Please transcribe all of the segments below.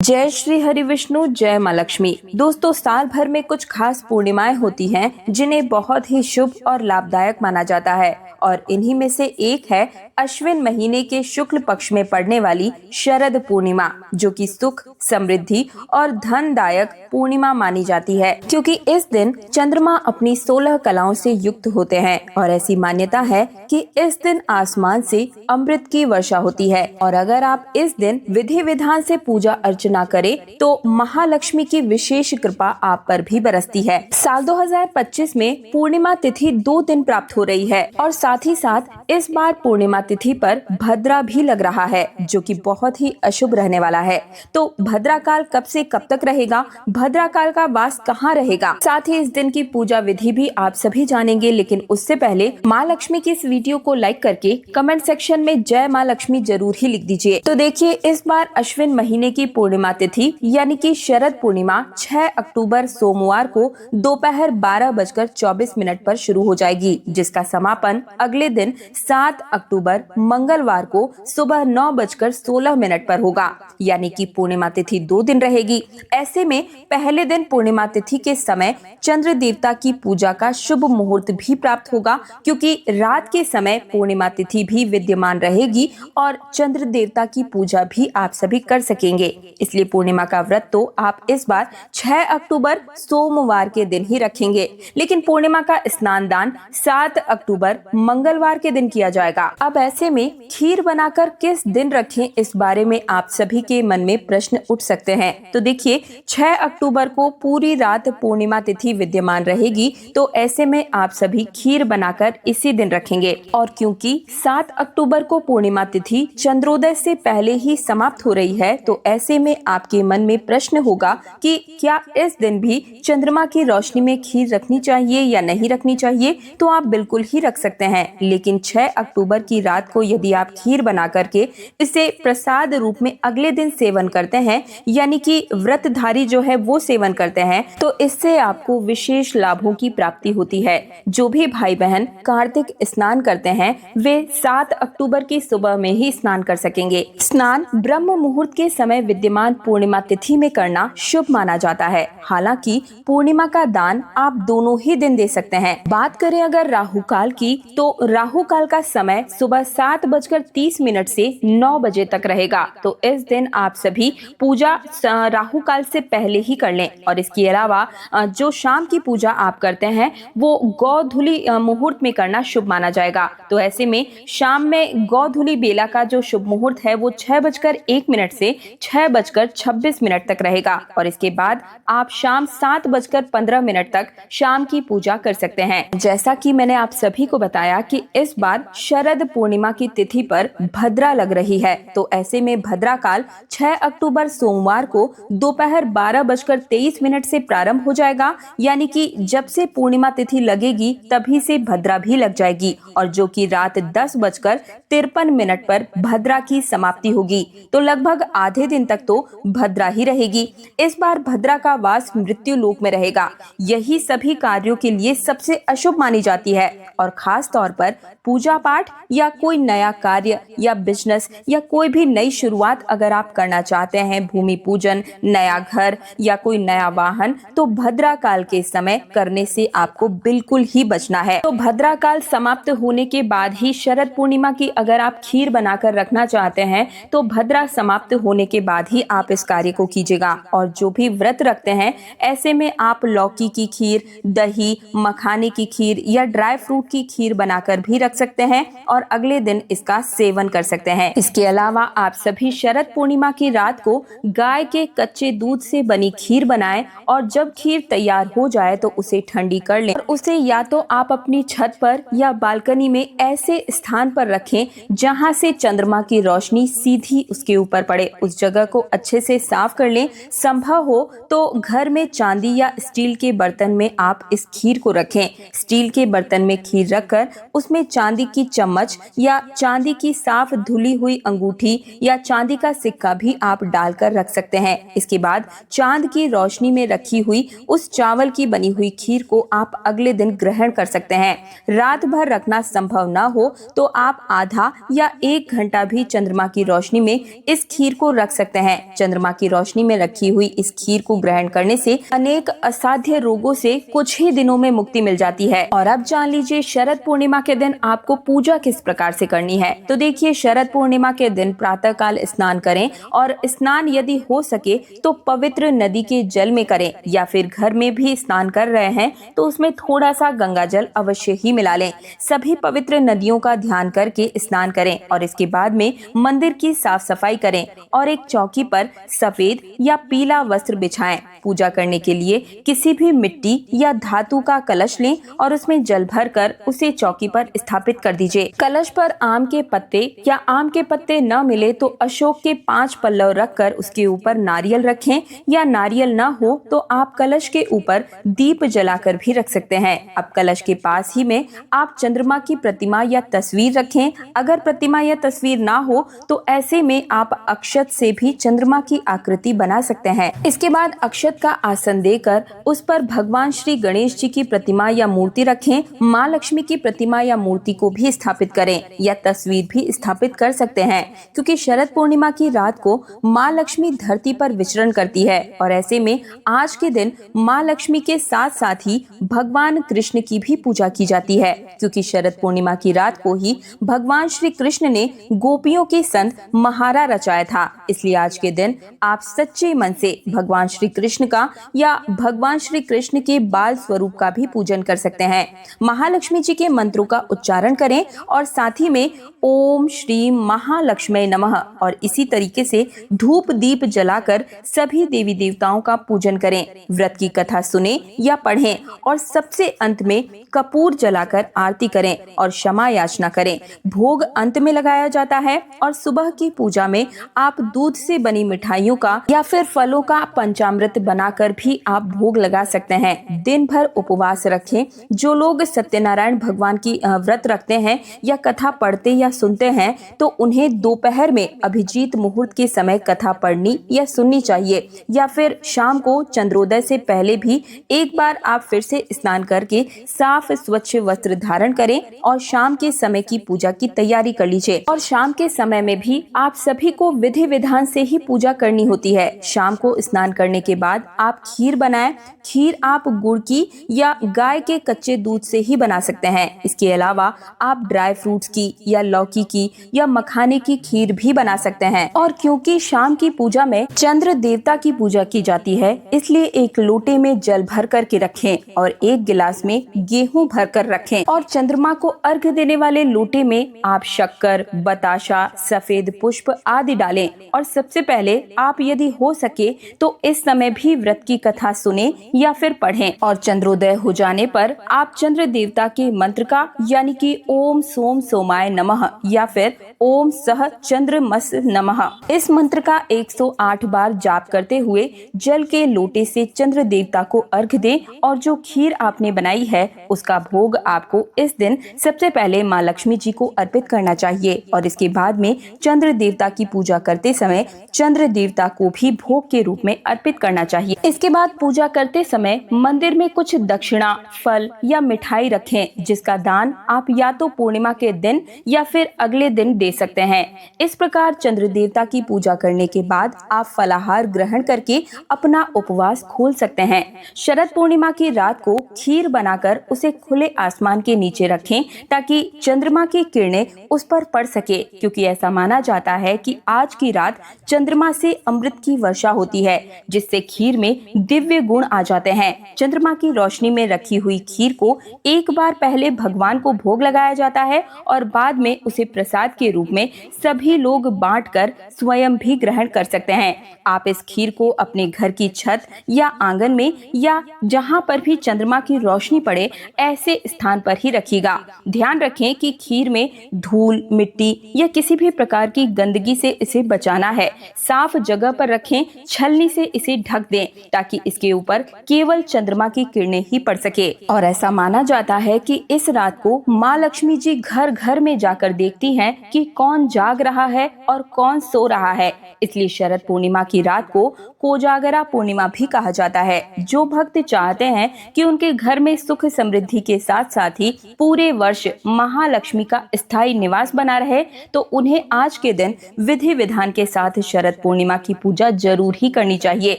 जय श्री हरि विष्णु, जय माँ लक्ष्मी। दोस्तों, साल भर में कुछ खास पूर्णिमाएं होती हैं जिन्हें बहुत ही शुभ और लाभदायक माना जाता है और इन्हीं में से एक है अश्विन महीने के शुक्ल पक्ष में पड़ने वाली शरद पूर्णिमा, जो कि सुख, समृद्धि और धनदायक पूर्णिमा मानी जाती है, क्योंकि इस दिन चंद्रमा अपनी 16 कलाओं से युक्त होते हैं और ऐसी मान्यता है कि इस दिन आसमान से अमृत की वर्षा होती है और अगर आप इस दिन विधि विधान से पूजा अर्चना करें तो महालक्ष्मी की विशेष कृपा आप पर भी बरसती है। साल 2025 में पूर्णिमा तिथि 2 दिन प्राप्त हो रही है और साथ ही साथ इस बार पूर्णिमा तिथि पर भद्रा भी लग रहा है, जो कि बहुत ही अशुभ रहने वाला है। तो भद्रा काल कब से कब तक रहेगा, भद्रा काल का वास कहाँ रहेगा, साथ ही इस दिन की पूजा विधि भी आप सभी जानेंगे। लेकिन उससे पहले माँ लक्ष्मी की इस वीडियो को लाइक करके कमेंट सेक्शन में जय माँ लक्ष्मी जरूर ही लिख दीजिए। तो देखिए, इस बार अश्विन महीने की पूर्णिमा तिथि यानी कि शरद पूर्णिमा 6 अक्टूबर सोमवार को दोपहर 12:24 पर शुरू हो जाएगी, जिसका समापन अगले दिन 7 अक्टूबर मंगलवार को सुबह 9:16 पर होगा। यानी कि पूर्णिमा तिथि 2 दिन रहेगी। ऐसे में पहले दिन पूर्णिमा तिथि के समय चंद्र देवता की पूजा का शुभ मुहूर्त भी प्राप्त होगा, क्योंकि रात के समय पूर्णिमा तिथि भी विद्यमान रहेगी और चंद्र देवता की पूजा भी आप सभी कर सकेंगे। इसलिए पूर्णिमा का व्रत तो आप इस बार 6 अक्टूबर सोमवार के दिन ही रखेंगे, लेकिन पूर्णिमा का स्नान दान 7 अक्टूबर मंगलवार के दिन किया जाएगा। अब ऐसे में खीर बनाकर किस दिन रखें, इस बारे में आप सभी के मन में प्रश्न उठ सकते हैं। तो देखिए, 6 अक्टूबर को पूरी रात पूर्णिमा तिथि विद्यमान रहेगी, तो ऐसे में आप सभी खीर बनाकर इसी दिन रखेंगे। और क्योंकि 7 अक्टूबर को पूर्णिमा तिथि चंद्रोदय से पहले ही समाप्त हो रही है, तो ऐसे में आपके मन में प्रश्न होगा कि क्या इस दिन भी चंद्रमा की रोशनी में खीर रखनी चाहिए या नहीं रखनी चाहिए। तो आप बिल्कुल ही रख सकते हैं, लेकिन 6 अक्टूबर की रात को यदि आप खीर बना करके इसे प्रसाद रूप में अगले दिन सेवन करते हैं, यानी कि व्रतधारी जो है वो सेवन करते हैं, तो इससे आपको विशेष लाभों की प्राप्ति होती है। जो भी भाई बहन कार्तिक स्नान करते हैं वे 7 अक्टूबर की सुबह में ही स्नान कर सकेंगे। स्नान ब्रह्म मुहूर्त के समय विद्यमान पूर्णिमा तिथि में करना शुभ माना जाता है। हालांकि पूर्णिमा का दान आप दोनों ही दिन दे सकते हैं। बात करें अगर राहु काल की, तो राहु काल का समय सुबह 7:30 से 9 बजे तक रहेगा। तो इस दिन आप सभी पूजा राहु काल से पहले ही कर लें। और इसके अलावा जो शाम की पूजा आप करते हैं वो गौधुली मुहूर्त में करना शुभ माना जाएगा। तो ऐसे में शाम में गौधुली बेला का जो शुभ मुहूर्त है वो 6:01 से 6:26 तक रहेगा। और इसके बाद आप शाम 7:15 तक शाम की पूजा कर सकते हैं। जैसा कि मैंने आप सभी को बताया कि इस बार शरद पूर्णिमा की तिथि पर भद्रा लग रही है, तो ऐसे में भद्रा काल 6 अक्टूबर सोमवार को दोपहर 12:23 से प्रारंभ हो जाएगा। यानी कि जब से पूर्णिमा तिथि लगेगी तभी से भद्रा भी लग जाएगी और जो कि रात 10:53 पर भद्रा की समाप्ति होगी। तो लगभग आधे दिन तक तो भद्रा ही रहेगी। इस बार भद्रा का वास मृत्यु लोक में रहेगा। यही सभी कार्यों के लिए सबसे अशुभ मानी जाती है और खास तौर पर पूजा पाठ या कोई नया कार्य या बिजनेस या कोई भी नई शुरुआत अगर आप करना चाहते हैं, भूमि पूजन, नया घर या कोई नया वाहन, तो भद्रा काल के समय करने से आपको बिल्कुल ही बचना है। तो भद्रा काल समाप्त होने के बाद ही शरद पूर्णिमा की अगर आप खीर बनाकर रखना चाहते हैं तो भद्रा समाप्त होने के बाद ही आप इस कार्य को कीजिएगा। और जो भी व्रत रखते हैं ऐसे में आप लौकी की खीर, दही, मखाने की खीर या ड्राई फ्रूट की खीर बनाकर भी रख सकते हैं और अगले दिन इसका सेवन कर सकते हैं। इसके अलावा आप सभी शरद पूर्णिमा की रात को गाय के कच्चे दूध से बनी खीर बनाएं और जब खीर तैयार हो जाए तो उसे ठंडी कर लें और उसे या तो आप अपनी छत पर या बालकनी में ऐसे स्थान पर रखें जहां से चंद्रमा की रोशनी सीधी उसके ऊपर पड़े। उस जगह को अच्छे से साफ कर लें। संभव हो तो घर में चांदी या स्टील के बर्तन में आप इस खीर को रखें। स्टील के बर्तन में खीर रखकर उसमें चांदी की चम्मच या चांदी की साफ धुली हुई अंगूठी या चांदी का सिक्का भी आप डालकर रख सकते हैं। इसके बाद चांद की रोशनी में रखी हुई उस चावल की बनी हुई खीर को आप अगले दिन ग्रहण कर सकते हैं। रात भर रखना संभव ना हो तो आप आधा या 1 घंटा भी चंद्रमा की रोशनी में इस खीर को रख सकते हैं। चंद्रमा की रोशनी में रखी हुई इस खीर को ग्रहण करने से अनेक असाध्य रोगों से कुछ ही दिनों में मुक्ति मिल जाती है। और अब जान लीजिए शरद पूर्णिमा के दिन आपको पूजा किस प्रकार से करनी है। तो देखिए, शरद पूर्णिमा के दिन प्रातः काल स्नान करें और स्नान यदि हो सके तो पवित्र नदी के जल में करें, या फिर घर में भी स्नान कर रहे हैं तो उसमें थोड़ा सा गंगा जल अवश्य ही मिला लें। सभी पवित्र नदियों का ध्यान करके स्नान करें और इसके बाद में मंदिर की साफ सफाई करें और एक चौकी पर सफेद या पीला वस्त्र बिछाएं। पूजा करने के लिए किसी भी मिट्टी या धातु का कलश लें और उसमें जल भर कर उसे चौकी पर स्थापित कर दीजिए। कलश पर आम के पत्ते या आम के पत्ते न मिले तो अशोक के 5 पल्लव रखकर उसके ऊपर नारियल रखें, या नारियल न हो तो आप कलश के ऊपर दीप जलाकर भी रख सकते हैं। अब कलश के पास ही में आप चंद्रमा की प्रतिमा या तस्वीर रखें। अगर प्रतिमा या तस्वीर ना हो तो ऐसे में आप अक्षत से भी चंद्रमा की आकृति बना सकते हैं। इसके बाद अक्षत का आसन देकर उस पर भगवान श्री गणेश जी की प्रतिमा या मूर्ति रखें। माँ लक्ष्मी की प्रतिमा या मूर्ति को भी स्थापित करें या तस्वीर भी स्थापित कर सकते हैं, क्योंकि शरद पूर्णिमा की रात को माँ लक्ष्मी धरती पर विचरण करती है और ऐसे में आज के दिन माँ लक्ष्मी के साथ साथ ही भगवान कृष्ण की भी पूजा की जाती है, क्योंकि शरद पूर्णिमा की रात को ही भगवान श्री कृष्ण ने गोपियों के संग महारा रचाया था। इसलिए आज के दिन आप सच्चे मन से भगवान श्री कृष्ण का या भगवान श्री कृष्ण के बाल स्वरूप का भी पूजन कर सकते हैं। महालक्ष्मी जी के मंत्रों का उच्चारण करें और साथ ही में ओम श्री महालक्ष्मी नमः और इसी तरीके से धूप दीप जलाकर सभी देवी देवताओं का पूजन करें। व्रत की कथा सुने या पढ़ें और सबसे अंत में कपूर जलाकर आरती करें और क्षमा याचना करें। भोग अंत में लगाया जाता है और सुबह की पूजा में आप दूध से बनी मिठाइयों का या फिर फलों का पंचामृत बनाकर भी आप भोग लगा सकते हैं। दिन भर उपवास रखें। जो लोग सत्यनारायण भगवान की व्रत रखते हैं या कथा पढ़ते या सुनते हैं तो उन्हें दोपहर में अभिजीत मुहूर्त के समय कथा पढ़नी या सुननी चाहिए, या फिर शाम को चंद्रोदय से पहले भी एक बार आप फिर से स्नान करके साफ स्वच्छ वस्त्र धारण करें और शाम के समय की पूजा की तैयारी कर लीजिए। और शाम के समय में भी आप सभी को विधि विधान से ही पूजा करनी होती है। शाम को स्नान करने के बाद आप खीर बनाएं। खीर आप गुड़ की या गाय के कच्चे दूध से ही बना सकते हैं। इसके अलावा आप ड्राई फ्रूट्स की या लौकी की या मखाने की खीर भी बना सकते हैं। और क्योंकि शाम की पूजा में चंद्र देवता की पूजा की जाती है, इसलिए एक लोटे में जल भर कर के रखें और एक गिलास में गेहूं भर कर रखें और चंद्रमा को अर्घ्य देने वाले लोटे में आप शक्कर, बताशा, सफेद पुष्प आदि डालें। और सबसे पहले आप यदि हो सके तो इस समय भी व्रत की कथा सुने या फिर पढ़ें और चंद्रोदय हो जाने पर आप चंद्र देवता के मंत्र का यानी कि ओम सोम सोमाय नमः या फिर ओम सह चंद्रमस नमः इस मंत्र का 108 बार जाप करते हुए जल के लोटे से चंद्र देवता को अर्घ्य दें और जो खीर आपने बनाई है उसका भोग आपको इस दिन सबसे पहले माँ लक्ष्मी जी को अर्पित करना चाहिए। और इसके बाद में चंद्र देवता की पूजा करते समय चंद्र देवता को भी भोग के रूप में अर्पित करना चाहिए। इसके बाद पूजा करते समय मंदिर में कुछ दक्षिणा, फल या मिठाई रखें, जिसका दान आप या तो पूर्णिमा के दिन या फिर अगले दिन दे सकते हैं। इस प्रकार चंद्र देवता की पूजा करने के बाद आप फलाहार ग्रहण करके अपना उपवास खोल सकते हैं। शरद पूर्णिमा की रात को खीर बनाकर उसे खुले आसमान के नीचे रखें ताकि चंद्रमा की किरणें उस पर पड़ सके, क्योंकि ऐसा माना जाता है कि आज की रात चंद्रमा से अमृत की वर्षा होती है, जिससे खीर में दिव्य गुण आ जाते हैं। चंद्रमा की रोशनी में रखी हुई खीर को एक बार पहले भगवान को भोग लगाया जाता है और बाद में उसे प्रसाद के रूप में सभी लोग बांटकर स्वयं भी ग्रहण कर सकते हैं। आप इस खीर को अपने घर की छत या आंगन में या जहां पर भी चंद्रमा की रोशनी पड़े ऐसे स्थान पर ही रखिएगा। ध्यान रखें कि खीर में धूल, मिट्टी या किसी भी प्रकार की गंदगी से इसे बचाना है। साफ जगह पर रखें, छलनी से इसे ढक दें ताकि इसके ऊपर केवल चंद्रमा की किरणें ही पड़ सके। और ऐसा माना जाता है कि इस रात को माँ लक्ष्मी जी घर घर में जाकर देखती हैं कि कौन जाग रहा है और कौन सो रहा है। इसलिए शरद पूर्णिमा की रात को कोजागरा पूर्णिमा भी कहा जाता है। जो भक्त चाहते हैं कि उनके घर में सुख समृद्धि के साथ साथ ही पूरे वर्ष महालक्ष्मी का स्थायी निवास बना रहे, तो उन्हें आज के दिन विधि विधान के साथ शरद शरद पूर्णिमा की पूजा जरूर ही करनी चाहिए।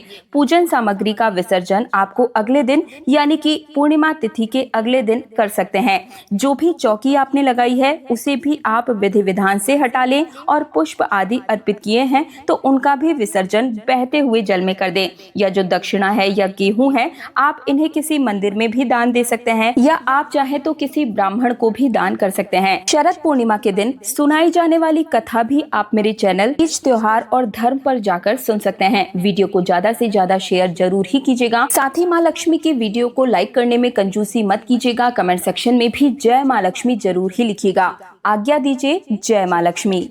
पूजन सामग्री का विसर्जन आपको अगले दिन यानी कि पूर्णिमा तिथि के अगले दिन कर सकते हैं। जो भी चौकी आपने लगाई है उसे भी आप विधि विधान से हटा लें और पुष्प आदि अर्पित किए हैं तो उनका भी विसर्जन बहते हुए जल में कर दें। या जो दक्षिणा है या गेहूं है, आप इन्हें किसी मंदिर में भी दान दे सकते हैं या आप चाहे तो किसी ब्राह्मण को भी दान कर सकते हैं। शरद पूर्णिमा के दिन सुनाई जाने वाली कथा भी आप मेरे चैनल तीज त्योहार और धर्म पर जाकर सुन सकते हैं। वीडियो को ज्यादा से ज्यादा शेयर जरूर ही कीजिएगा। साथ ही माँ लक्ष्मी की वीडियो को लाइक करने में कंजूसी मत कीजिएगा। कमेंट सेक्शन में भी जय माँ लक्ष्मी जरूर ही लिखिएगा। आज्ञा दीजिए। जय माँ लक्ष्मी।